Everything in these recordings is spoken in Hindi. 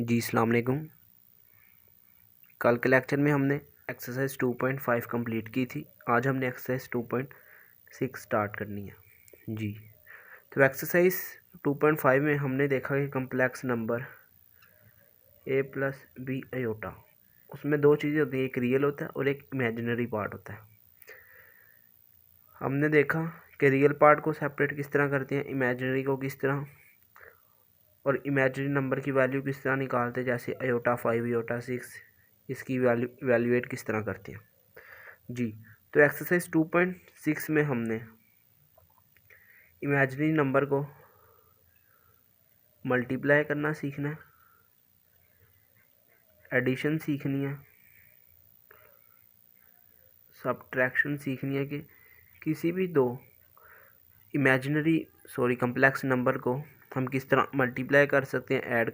जी अस्सलाम वालेकुम। कल के लेक्चर में हमने एक्सरसाइज 2.5 कंप्लीट की थी। आज हमने एक्सरसाइज 2.6 स्टार्ट करनी है जी। तो एक्सरसाइज 2.5 में हमने देखा कि complex number a plus B iota, उसमें दो चीज़ें होती हैं, एक रियल होता है और एक इमेजिनरी पार्ट होता है। हमने देखा कि रियल पार्ट को सेपरेट किस तरह करते हैं, इमेजिनरी को किस तरह, और इमेजिनरी नंबर की वैल्यू किस तरह निकालते हैं, जैसे आयोटा 5 आयोटा 6, इसकी वैल्यू इवेल्युएट किस तरह करते हैं जी। तो एक्सरसाइज 2.6 में हमने इमेजिनरी नंबर को मल्टीप्लाई करना सीखना है, एडिशन सीखनी है, सब्ट्रैक्शन सीखनी है कि किसी भी दो कम्प्लेक्स नंबर को हम किस तरह मल्टीप्लाई कर सकते हैं, ऐड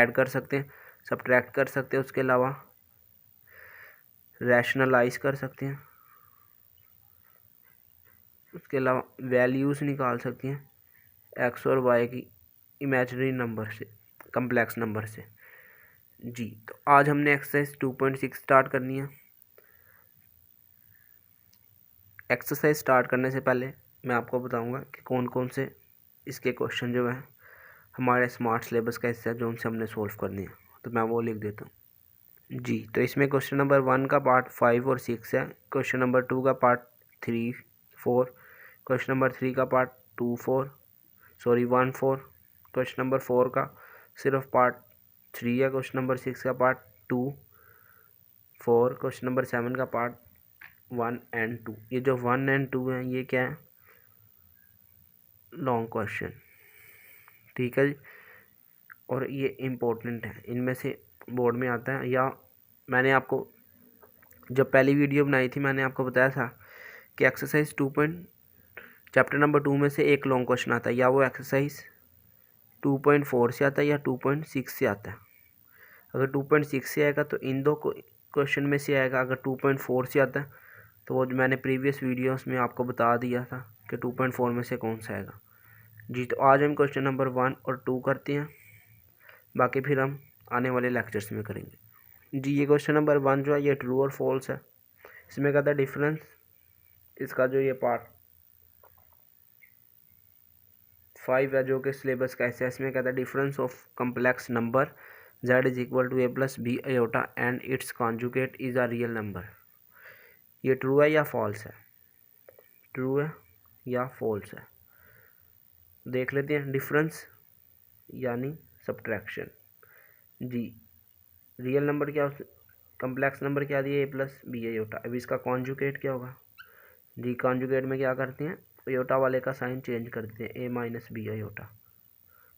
कर सकते हैं, सब्ट्रैक्ट कर सकते हैं, उसके अलावा रैशनलाइज कर सकते हैं, उसके अलावा वैल्यूज़ निकाल सकते हैं एक्स और वाई की इमेजिनरी नंबर से, कम्प्लेक्स नंबर से जी। तो आज हमने एक्सरसाइज 2.6 स्टार्ट करनी है। एक्सरसाइज स्टार्ट करने से पहले मैं आपको बताऊंगा कि कौन कौन से इसके क्वेश्चन जो हैं हमारे स्मार्ट सिलेबस का हिस्सा है, जो उनसे हमने सोल्व करनी है। तो मैं वो लिख देता हूँ जी। तो इसमें क्वेश्चन नंबर 1 का पार्ट 5 और 6 है, क्वेश्चन नंबर 2 का पार्ट 3 4, क्वेश्चन नंबर 3 का पार्ट 1 4, क्वेश्चन नंबर 4 का सिर्फ पार्ट 3 है, क्वेश्चन नंबर 6 का पार्ट 2 4, क्वेश्चन नंबर 7 का पार्ट 1 एंड 2। ये जो 1 एंड 2 हैं ये क्या है, लॉन्ग क्वेश्चन, ठीक है जी। और ये इम्पोर्टेंट है, इनमें से बोर्ड में आता है। या मैंने आपको जब पहली वीडियो बनाई थी मैंने आपको बताया था कि एक्सरसाइज चैप्टर नंबर 2 में से एक लॉन्ग क्वेश्चन आता है, या वो एक्सरसाइज 2.4 से आता है या 2.6 से आता है। अगर 2.6 से आएगा तो इन दो क्वेश्चन में से आएगा, अगर 2.4 से आता है तो वो जो मैंने प्रीवियस वीडियोस में आपको बता दिया था कि 2.4 में से कौन सा आएगा जी। तो आज हम क्वेश्चन नंबर 1 और 2 करते हैं, बाकी फिर हम आने वाले लेक्चर्स में करेंगे जी। ये क्वेश्चन नंबर 1 जो है ये ट्रू और फॉल्स है। इसमें कहता है डिफरेंस, इसका जो ये पार्ट 5 है जो कि सिलेबस का हिस्सा है, इसमें कहता है difference of complex number z is equal to a plus B iota and its conjugate is a real number. ये ट्रू है या फॉल्स है, ट्रू है या फॉल्स है। देख लेते हैं। डिफरेंस यानी सब्ट्रैक्शन जी। रियल नंबर क्या, कम्प्लेक्स नंबर क्या दिया, a प्लस बी आयोटा। अब इसका कॉन्जुगेट क्या होगा जी। कॉन्जुगेट में क्या करते हैं, आयोटा वाले का साइन चेंज करते हैं, a माइनस बी आयोटा।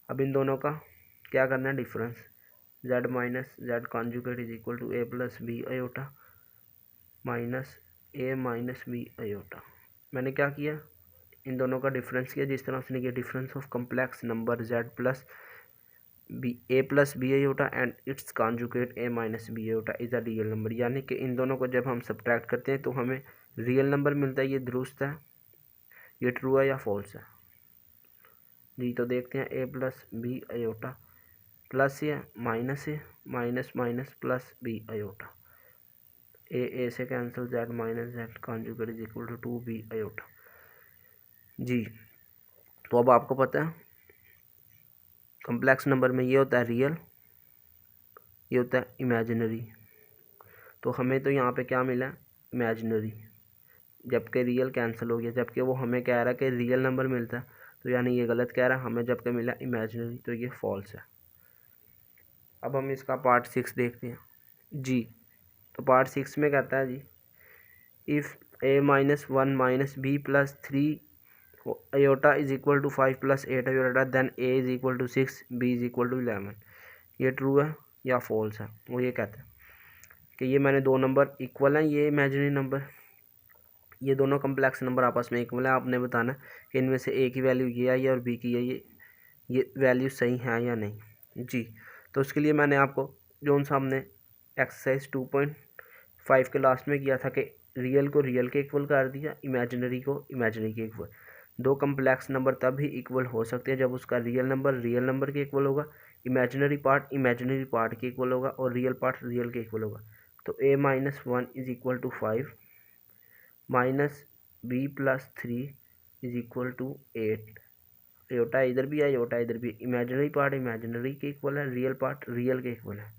अब इन दोनों का क्या करना है, difference, z minus Z conjugate is equal to a plus B iota minus a minus B iota. मैंने क्या किया, इन दोनों का डिफरेंस किया, जिस तरह उसने किया difference of complex number z plus B a plus B iota and its conjugate a minus B iota is a real number. यानी कि इन दोनों को जब हम सब्ट्रैक्ट करते हैं तो हमें रियल नंबर मिलता है। ये दुरुस्त है, ये ट्रू है या फॉल्स है जी। तो देखते हैं, a plus B iota plus या माइनस है, minus minus plus B iota, A से cancel, Z minus Z conjugate is equal to B iota जी। तो अब आपको पता है कम्प्लेक्स नंबर में ये होता है रियल, ये होता है इमेजिनरी। तो हमें तो यहाँ पे क्या मिला, इमेजिनरी, जबकि रियल कैंसिल हो गया, जबकि वो हमें कह रहा है कि रियल नंबर मिलता है, तो यानी ये गलत कह रहा है, हमें जबकि मिला इमेजिनरी, तो ये फॉल्स है। अब हम इसका पार्ट 6 देखते हैं जी। तो पार्ट 6 में कहता है जी, if a minus 1 minus B plus 3 iota is equal to 5 plus 8 iota then a is equal to 6 b is equal to 11। ये ट्रू है या फॉल्स है। वो ये कहता है कि ये मैंने दो नंबर इक्वल हैं, ये इमेजिनरी नंबर, ये दोनों कम्प्लेक्स नंबर आपस में इक्वल है। आपने बताना कि इनमें से a की वैल्यू ये आई है और b की ये वैल्यू सही है या नहीं जी। तो उसके लिए मैंने आपको जो सा हमने एक्सरसाइज 2.5 के लास्ट में किया था कि रियल को रियल के इक्वल कर दिया, इमेजिनरी को इमेजिनरी के इक्वल। दो कम्प्लेक्स नंबर तब ही इक्वल हो सकते हैं जब उसका रियल नंबर के इक्वल होगा, इमेजिनरी पार्ट के इक्वल होगा और रियल पार्ट रियल के इक्वल होगा। तो a minus 1 is equal to 5 minus b plus 3 is equal to 8। Iota इधर भी है, योटा इधर भी। इमेजिनरी पार्ट इमेजिनरी के इक्वल है, रियल पार्ट रियल के इक्वल है।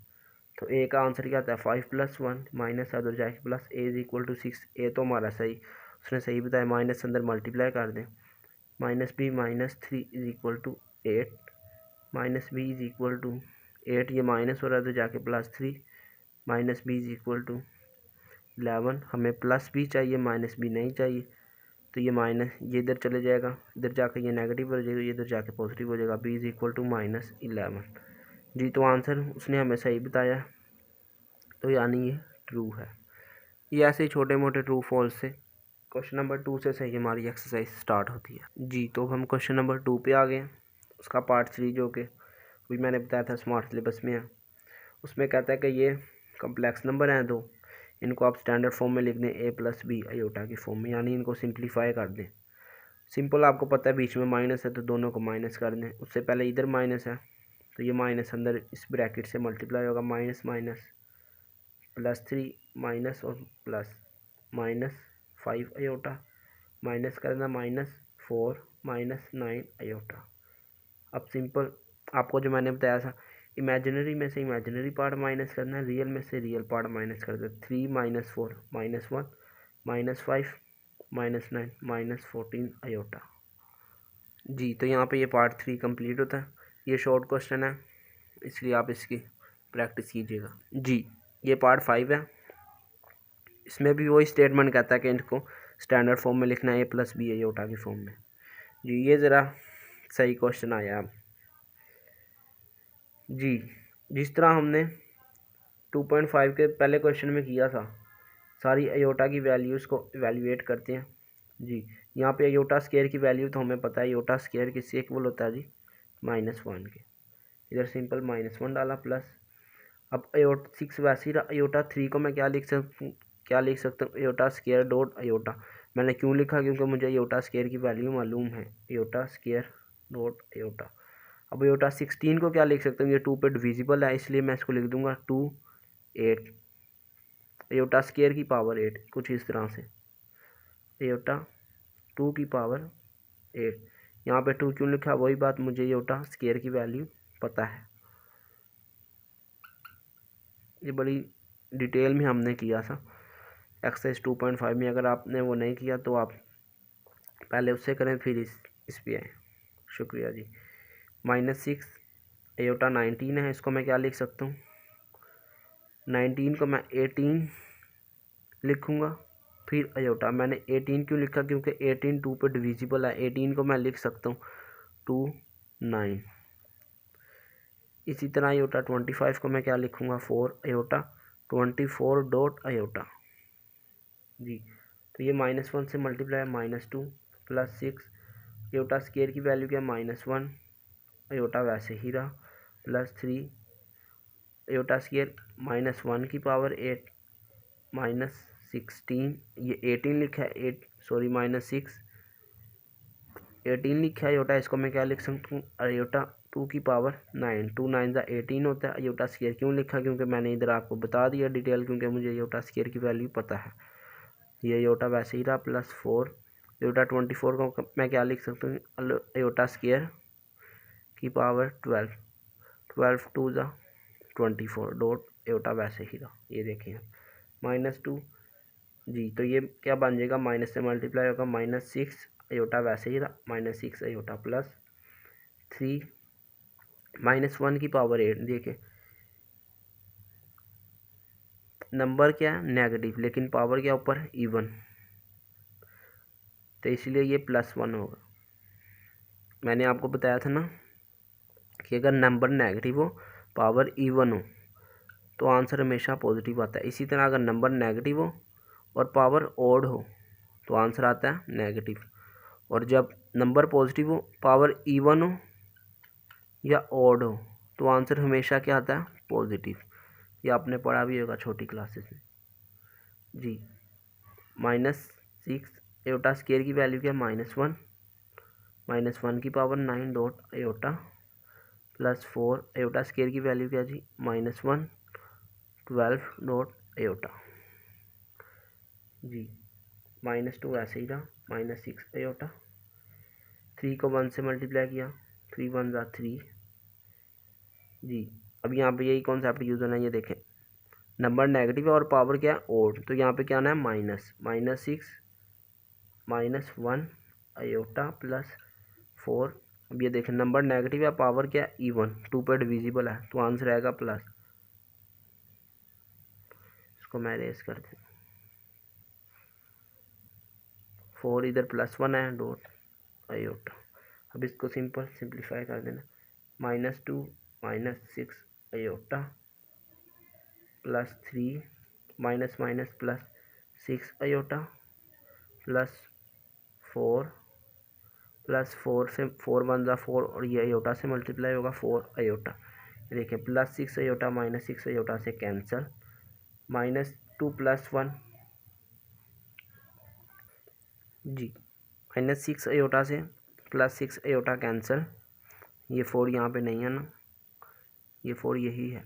तो ए का आंसर क्या आता है 5 प्लस 1 माइनस उधर जाके plus A is equal to 6। A तो हमारा सही, उसने सही बताया, माइनस अंदर मल्टीप्लाई कर दें। Minus B minus 3 is equal to 8 minus B is equal to 8, ये माइनस हो रहा है तो जाके plus 3 minus B is equal to 11। हमें प्लस बी चाहिए, माइनस बी नहीं चाहिए, तो ये माइनस ये इधर चले जाएगा, इधर जाकर ये नेगेटिव हो जाएगा, ये इधर जाके पॉजिटिव हो जाएगा। B is equal to minus 11। जी, तो आंसर उसने हमें सही बताया, तो यानी ये ट्रू है। ये ऐसे ही छोटे मोटे ट्रू फॉल्स से क्वेश्चन नंबर 2 से सही हमारी एक्सरसाइज स्टार्ट होती है। जी, तो हम क्वेश्चन नंबर 2 पे आ गए। उसका पार्ट 3 जो कि अभी मैंने बताया था स्मार्ट सिलेबस में है, उसमें कहता है कि ये कम्प्लेक्स नंबर हैं दो, इनको आप स्टैंडर्ड फॉर्म में लिख दें a प्लस बी आयोटा की फॉर्म में, यानी इनको सिंप्लीफाई कर दें। सिंपल, आपको पता है बीच में माइनस है तो दोनों को माइनस कर दें। उससे पहले इधर माइनस है तो ये माइनस अंदर इस ब्रैकेट से मल्टीप्लाई होगा, माइनस माइनस प्लस 3 माइनस और प्लस माइनस 5 आयोटा माइनस करना -4 -9 आयोटा। अब सिंपल आपको जो मैंने बताया था, इमेजिनरी में से इमेजिनरी पार्ट माइनस करना है, रियल में से रियल पार्ट माइनस कर दे। 3 - 4 -1 -5 -9 -14 आयोटा। जी, तो यहाँ पे ये पार्ट 3 कंप्लीट होता है। ये शॉर्ट क्वेश्चन है, इसलिए आप इसकी प्रैक्टिस कीजिएगा। जी, ये पार्ट 5 है। इसमें भी वही स्टेटमेंट कहता है कि इनको स्टैंडर्ड फॉर्म में लिखना है, a प्लस बी आयोटा की फॉर्म में। जी, ये ज़रा सही क्वेश्चन आया अब। जी, जिस तरह हमने 2.5 के पहले क्वेश्चन में किया था, सारी आयोटा की वैल्यूज़ को इवेल्युएट करते हैं। जी, यहाँ पे आयोटा स्केयर की वैल्यू तो हमें पता है, आयोटा स्केयर किससे इक्वल होता है जी, -1 के। इधर सिंपल -1 डाला प्लस। अब आयोटा 6 वैसे ही, आयोटा 3 को मैं क्या लिख सकता हूँ, आयोटा स्केयर डॉट आयोटा। मैंने क्यों लिखा, क्योंकि मुझे आयोटा स्केयर की वैल्यू मालूम है, आयोटा स्केयर डॉट आयोटा। अब आयोटा 16 को क्या लिख सकता हूँ, ये 2 पे डिविजिबल है, इसलिए मैं इसको लिख दूंगा 2 8। आयोटा स्केयर की पावर 8, कुछ इस तरह से, आयोटा 2 की पावर 8। यहाँ पे 2 क्यों लिखा, वही बात, मुझे आयोटा स्केयर की वैल्यू पता है। ये बड़ी डिटेल में हमने किया था एक्सरसाइज 2.5 में। अगर आपने वो नहीं किया तो आप पहले उससे करें, फिर इस पे आए। शुक्रिया जी। -6 आयोटा 19 है, इसको मैं क्या लिख सकता हूँ, 19 को मैं 18 लिखूँगा। फिर आयोटा मैंने 18 क्यों लिखा, क्योंकि 18 2 पे डिविजिबल है, 18 को मैं लिख सकता हूँ 2 9। इसी तरह आयोटा 25 को मैं क्या लिखूँगा 4 आयोटा 24 डॉट आयोटा। जी, तो ये -1 से मल्टीप्लाई -2 प्लस 6। आयोटा स्केयर की वैल्यू क्या, -1, आयोटा वैसे ही रहा, प्लस 3 आयोटा स्केयर -1 की पावर 8 -16, ये 18 लिखा है, -6 18 लिखा है आयोटा, इसको मैं क्या लिख सकता हूँ, आयोटा 2 की पावर 9, 2 9 ज़ा 18 होता है। आयोटा स्केयर क्यों लिखा, क्योंकि मैंने इधर आपको बता दिया डिटेल, क्योंकि मुझे आयोटा स्केयर की वैल्यू पता है। ये आयोटा वैसे ही रहा, प्लस 4 आयोटा 24 को मैं क्या लिख सकता हूँ, आयोटा स्केयर की पावर 12, 12 2 ज़ा 24 डॉट आयोटा वैसे ही रहा। ये देखिए -2। जी, तो ये क्या बन जाएगा, माइनस से मल्टीप्लाई होगा, -6 आयोटा वैसे ही रहा, -6 आयोटा प्लस 3 -1 की पावर 8। देखिए नंबर क्या है नेगेटिव, लेकिन पावर क्या ऊपर इवन, तो इसलिए ये +1 होगा। मैंने आपको बताया था ना कि अगर नंबर नेगेटिव हो, पावर इवन हो, तो आंसर हमेशा पॉजिटिव आता है। इसी तरह अगर नंबर नेगेटिव हो और पावर ऑड हो, तो आंसर आता है नेगेटिव। और जब नंबर पॉजिटिव हो, पावर इवन हो या ऑड हो, तो आंसर हमेशा क्या आता है, पॉजिटिव। ये आपने पढ़ा भी होगा छोटी क्लासेस में। जी, -6 आयोटा स्केयर की वैल्यू क्या, -1 -1 की power 9 dot iota plus 4 iota square की वैल्यू क्या जी -1 12 नोट आयोटा जी -2 ऐसे ही रहा -6 आयोटा 3 को 1 से मल्टीप्लाई किया 3 1 ज़ा 3 जी। अब यहाँ पे यही कॉन्सेप्ट यूज़ होना है। ये देखें नंबर नेगेटिव है और पावर क्या है ओड, तो यहाँ पे क्या आना है -6 -1 आयोटा प्लस 4। अब ये देखें नंबर नेगेटिव है पावर क्या है इवन 2 पे डिविजिबल है तो आंसर आएगा प्लस। इसको मैं रेस कर दूँ 4 इधर +1 है डॉट आयोटा। अब इसको सिंप्लीफाई कर देना -2 -6 iota plus 3 minus minus plus 6 iota plus 4 plus 4 से 4 1 ज़ा 4 और ये आयोटा से मल्टीप्लाई होगा 4 आयोटा। देखिए +6 आयोटा -6 आयोटा से कैंसिल -2 + 1 जी -6 आयोटा से +6 आयोटा कैंसिल। ये 4 यहाँ पे नहीं है ना, ये 4 यही है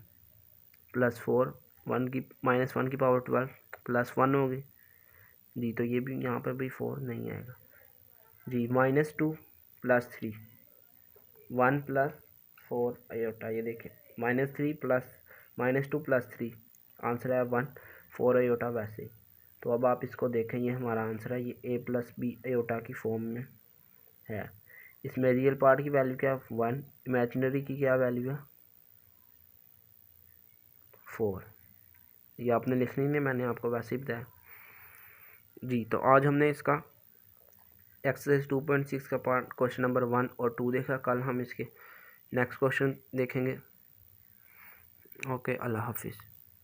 +4 1 की -1 की पावर 12 +1 होगी जी। तो ये भी यहाँ पे भी 4 नहीं आएगा जी। -2 + 3 1 + 4 आयोटा। ये देखें -3 + -2 + 3 आंसर है 1 4 आयोटा वैसे ही। तो अब आप इसको देखें ये हमारा आंसर है, ये a + b आयोटा की फॉर्म में है। इसमें रियल पार्ट की वैल्यू क्या है 1, इमेजिनरी की क्या वैल्यू है 4। ये आपने लिखनी नहीं, मैंने आपको वैसे ही बताया जी। तो आज हमने इसका एक्सरसाइज 2.6 का पार्ट क्वेश्चन नंबर 1 और 2 देखा। कल हम इसके नेक्स्ट क्वेश्चन देखेंगे। ओके, अल्लाह हाफिज़।